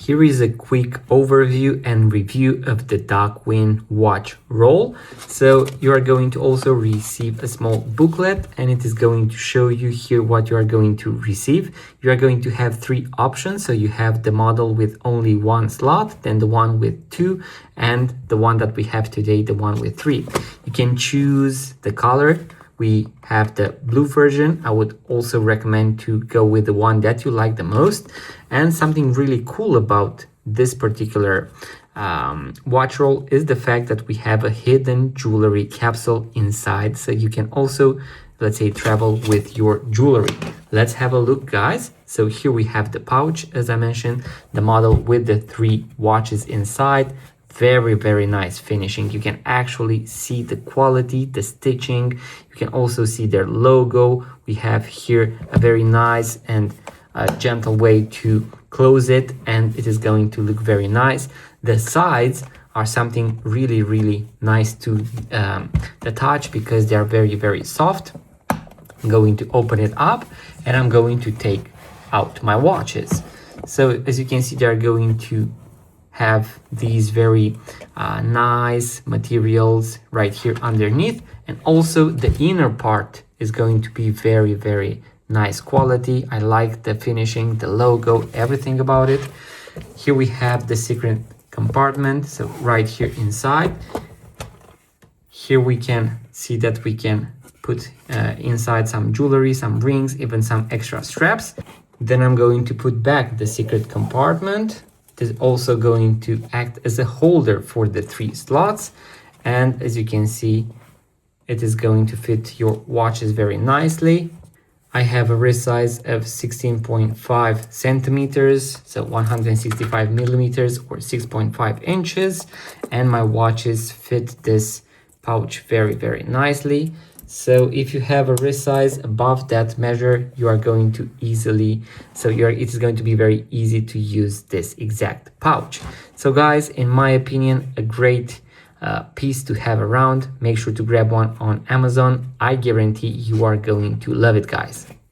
Here is a quick overview and review of the DUKWIN watch roll. So you are going to also receive a small booklet, and it is going to show you here what you are going to receive. You are going to have three options. So you have the model with only one slot, then the one with two, and the one that we have today, the one with three. You can choose the color. We have the blue version. I would also recommend to go with the one that you like the most. And something really cool about this particular watch roll is the fact that we have a hidden jewelry capsule inside. So you can also, let's say, travel with your jewelry. Let's have a look, guys. So here we have the pouch, as I mentioned, the model with the three watches inside. Very nice finishing. You can actually see the quality, the stitching. You can also see their logo. We have here a very nice and gentle way to close it, and it is going to look very nice. The sides are something really nice to the touch because they are very soft. I'm going to open it up and I'm going to take out my watches. So as you can see, they are going to have these very nice materials right here underneath, and also the inner part is going to be very nice quality. I like the finishing, the logo, everything about it. Here we have the secret compartment, so right here inside. Here we can see that we can put inside some jewelry, some rings, even some extra straps. Then I'm going to put back the secret compartment. It is also going to act as a holder for the three slots, and as you can see, it is going to fit your watches very nicely. I have a wrist size of 16.5 centimeters, so 165 millimeters or 6.5 inches, and my watches fit this pouch very nicely. So if you have a wrist size above that measure, you are going to easily, it is going to be very easy to use this exact pouch. So guys, in my opinion, a great piece to have around. Make sure to grab one on Amazon. I guarantee you are going to love it, guys.